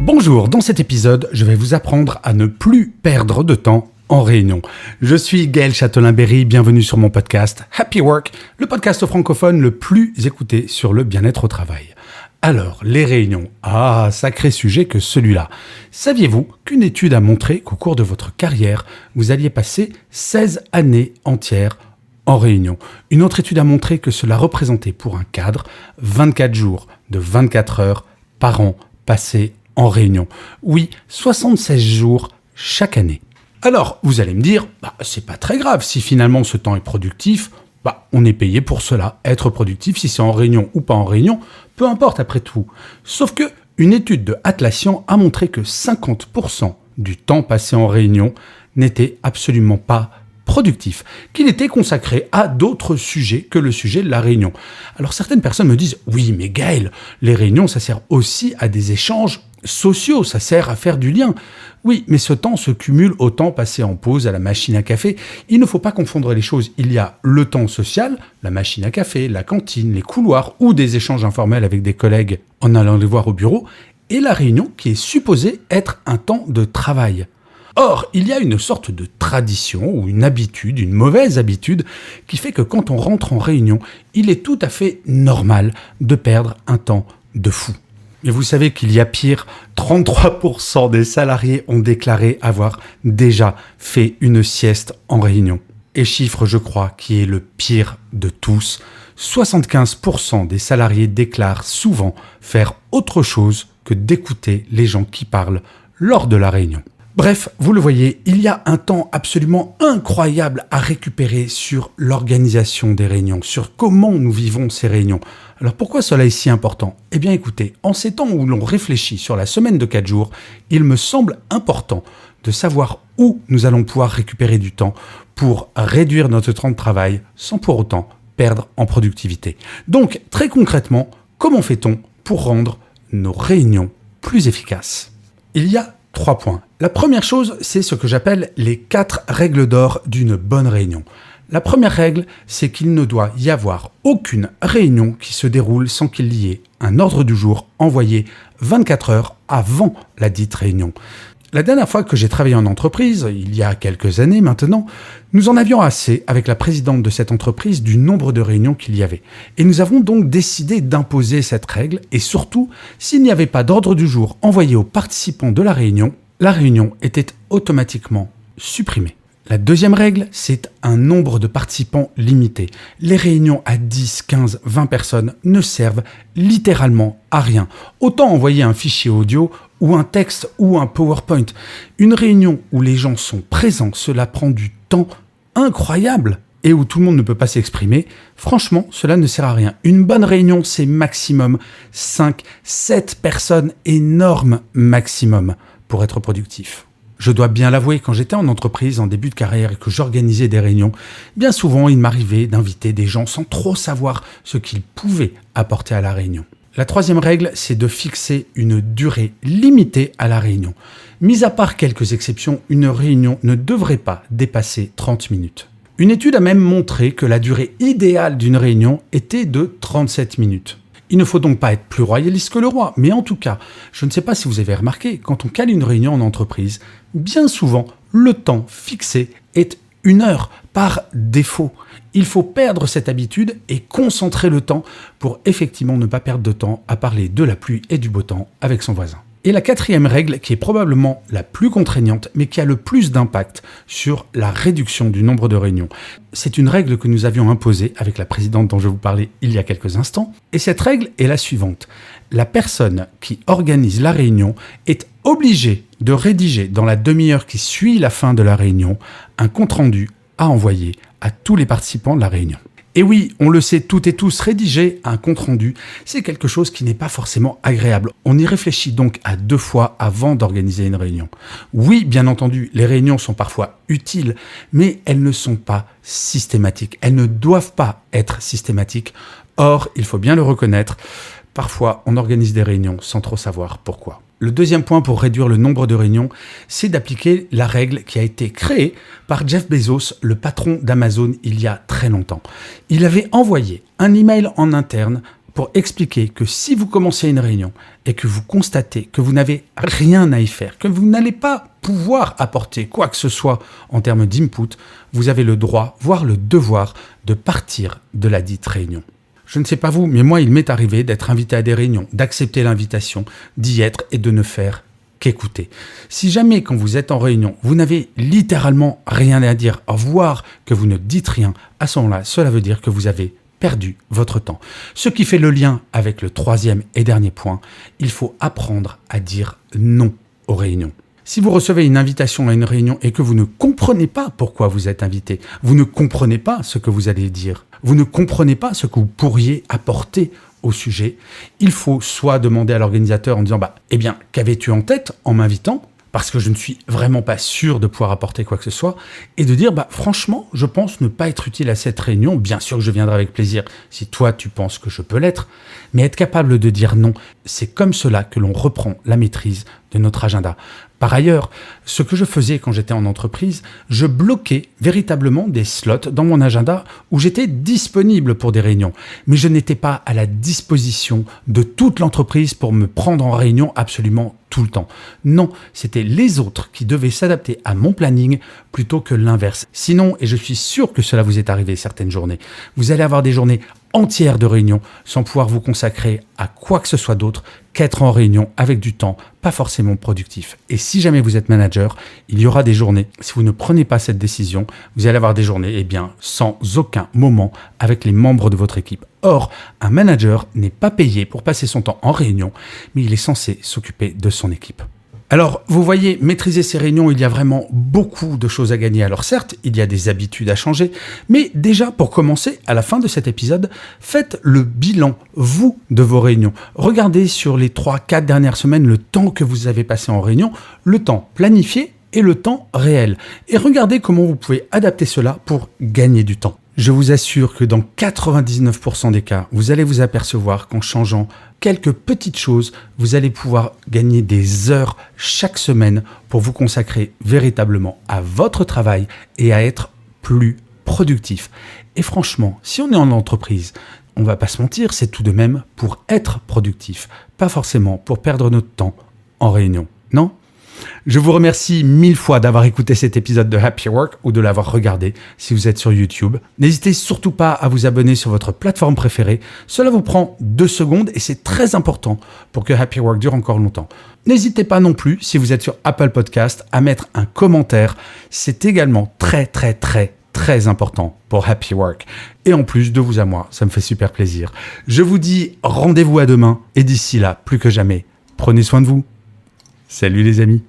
Bonjour, dans cet épisode, je vais vous apprendre à ne plus perdre de temps en réunion. Je suis Gaël Châtelain-Berry, bienvenue sur mon podcast Happy Work, le podcast francophone le plus écouté sur le bien-être au travail. Alors, les réunions, sacré sujet que celui-là. Saviez-vous qu'une étude a montré qu'au cours de votre carrière, vous alliez passer 16 années entières en réunion. Une autre étude a montré que cela représentait pour un cadre 24 jours de 24 heures par an passés en réunion. Oui, 76 jours chaque année. Alors, vous allez me dire, c'est pas très grave si finalement ce temps est productif, on est payé pour cela, être productif, si c'est en réunion ou pas en réunion, peu importe après tout. Sauf que une étude de Atlassian a montré que 50% du temps passé en réunion n'était absolument pas productif, qu'il était consacré à d'autres sujets que le sujet de la réunion. Alors certaines personnes me disent, oui mais Gaël, les réunions ça sert aussi à des échanges sociaux, ça sert à faire du lien. Oui, mais ce temps se cumule au temps passé en pause à la machine à café. Il ne faut pas confondre les choses. Il y a le temps social, la machine à café, la cantine, les couloirs ou des échanges informels avec des collègues en allant les voir au bureau, et la réunion qui est supposée être un temps de travail. Or, il y a une sorte de tradition ou une habitude, une mauvaise habitude, qui fait que quand on rentre en réunion, il est tout à fait normal de perdre un temps de fou. Mais vous savez qu'il y a pire, 33% des salariés ont déclaré avoir déjà fait une sieste en réunion. Et chiffre, je crois, qui est le pire de tous, 75% des salariés déclarent souvent faire autre chose que d'écouter les gens qui parlent lors de la réunion. Bref, vous le voyez, il y a un temps absolument incroyable à récupérer sur l'organisation des réunions, sur comment nous vivons ces réunions. Alors pourquoi cela est si important ? Eh bien écoutez, en ces temps où l'on réfléchit sur la semaine de 4 jours, il me semble important de savoir où nous allons pouvoir récupérer du temps pour réduire notre temps de travail sans pour autant perdre en productivité. Donc très concrètement, comment fait-on pour rendre nos réunions plus efficaces ? Il y a 3 points. La première chose, c'est ce que j'appelle les 4 règles d'or d'une bonne réunion. La première règle, c'est qu'il ne doit y avoir aucune réunion qui se déroule sans qu'il y ait un ordre du jour envoyé 24 heures avant la dite réunion. La dernière fois que j'ai travaillé en entreprise, il y a quelques années maintenant, nous en avions assez avec la présidente de cette entreprise du nombre de réunions qu'il y avait. Et nous avons donc décidé d'imposer cette règle et surtout, s'il n'y avait pas d'ordre du jour envoyé aux participants de la réunion était automatiquement supprimée. La deuxième règle, c'est un nombre de participants limité. Les réunions à 10, 15, 20 personnes ne servent littéralement à rien. Autant envoyer un fichier audio ou un texte ou un PowerPoint. Une réunion où les gens sont présents, cela prend du temps incroyable et où tout le monde ne peut pas s'exprimer. Franchement, cela ne sert à rien. Une bonne réunion, c'est maximum 5, 7 personnes, énorme maximum pour être productif. Je dois bien l'avouer, quand j'étais en entreprise en début de carrière et que j'organisais des réunions, bien souvent il m'arrivait d'inviter des gens sans trop savoir ce qu'ils pouvaient apporter à la réunion. La troisième règle, c'est de fixer une durée limitée à la réunion. Mis à part quelques exceptions, une réunion ne devrait pas dépasser 30 minutes. Une étude a même montré que la durée idéale d'une réunion était de 37 minutes. Il ne faut donc pas être plus royaliste que le roi, mais en tout cas, je ne sais pas si vous avez remarqué, quand on cale une réunion en entreprise, bien souvent, le temps fixé est 1 heure par défaut. Il faut perdre cette habitude et concentrer le temps pour effectivement ne pas perdre de temps à parler de la pluie et du beau temps avec son voisin. Et la 4e règle, qui est probablement la plus contraignante, mais qui a le plus d'impact sur la réduction du nombre de réunions. C'est une règle que nous avions imposée avec la présidente dont je vous parlais il y a quelques instants. Et cette règle est la suivante. La personne qui organise la réunion est obligée de rédiger dans la demi-heure qui suit la fin de la réunion un compte-rendu à envoyer à tous les participants de la réunion. Et oui, on le sait toutes et tous, rédiger un compte-rendu, c'est quelque chose qui n'est pas forcément agréable. On y réfléchit donc à 2 fois avant d'organiser une réunion. Oui, bien entendu, les réunions sont parfois utiles, mais elles ne sont pas systématiques. Elles ne doivent pas être systématiques. Or, il faut bien le reconnaître, parfois on organise des réunions sans trop savoir pourquoi. Le deuxième point pour réduire le nombre de réunions, c'est d'appliquer la règle qui a été créée par Jeff Bezos, le patron d'Amazon, il y a très longtemps. Il avait envoyé un email en interne pour expliquer que si vous commencez une réunion et que vous constatez que vous n'avez rien à y faire, que vous n'allez pas pouvoir apporter quoi que ce soit en termes d'input, vous avez le droit, voire le devoir, de partir de la dite réunion. Je ne sais pas vous, mais moi, il m'est arrivé d'être invité à des réunions, d'accepter l'invitation, d'y être et de ne faire qu'écouter. Si jamais, quand vous êtes en réunion, vous n'avez littéralement rien à dire, voire que vous ne dites rien, à ce moment-là, cela veut dire que vous avez perdu votre temps. Ce qui fait le lien avec le troisième et dernier point, il faut apprendre à dire non aux réunions. Si vous recevez une invitation à une réunion et que vous ne comprenez pas pourquoi vous êtes invité, vous ne comprenez pas ce que vous allez dire, vous ne comprenez pas ce que vous pourriez apporter au sujet, il faut soit demander à l'organisateur en disant « qu'avais-tu en tête en m'invitant ?» parce que je ne suis vraiment pas sûr de pouvoir apporter quoi que ce soit, et de dire, franchement, je pense ne pas être utile à cette réunion, bien sûr que je viendrai avec plaisir si toi tu penses que je peux l'être, mais être capable de dire non, c'est comme cela que l'on reprend la maîtrise de notre agenda. Par ailleurs, ce que je faisais quand j'étais en entreprise, je bloquais véritablement des slots dans mon agenda où j'étais disponible pour des réunions, mais je n'étais pas à la disposition de toute l'entreprise pour me prendre en réunion absolument tout le temps. Non, c'était les autres qui devaient s'adapter à mon planning plutôt que l'inverse. Sinon, et je suis sûr que cela vous est arrivé certaines journées, vous allez avoir des journées entières de réunions sans pouvoir vous consacrer à quoi que ce soit d'autre qu'être en réunion avec du temps pas forcément productif. Et si jamais vous êtes manager, il y aura des journées, si vous ne prenez pas cette décision, vous allez avoir des journées sans aucun moment avec les membres de votre équipe. Or, un manager n'est pas payé pour passer son temps en réunion, mais il est censé s'occuper de son équipe. Alors, vous voyez, maîtriser ces réunions, il y a vraiment beaucoup de choses à gagner. Alors certes, il y a des habitudes à changer, mais déjà, pour commencer, à la fin de cet épisode, faites le bilan, vous, de vos réunions. Regardez sur les 3-4 dernières semaines le temps que vous avez passé en réunion, le temps planifié et le temps réel. Et regardez comment vous pouvez adapter cela pour gagner du temps. Je vous assure que dans 99% des cas, vous allez vous apercevoir qu'en changeant quelques petites choses, vous allez pouvoir gagner des heures chaque semaine pour vous consacrer véritablement à votre travail et à être plus productif. Et franchement, si on est en entreprise, on va pas se mentir, c'est tout de même pour être productif, pas forcément pour perdre notre temps en réunion, non ? Je vous remercie 1000 fois d'avoir écouté cet épisode de Happy Work ou de l'avoir regardé si vous êtes sur YouTube. N'hésitez surtout pas à vous abonner sur votre plateforme préférée. Cela vous prend 2 secondes et c'est très important pour que Happy Work dure encore longtemps. N'hésitez pas non plus, si vous êtes sur Apple Podcast, à mettre un commentaire. C'est également très important pour Happy Work. Et en plus, de vous à moi, ça me fait super plaisir. Je vous dis rendez-vous à demain et d'ici là, plus que jamais, prenez soin de vous. Salut les amis.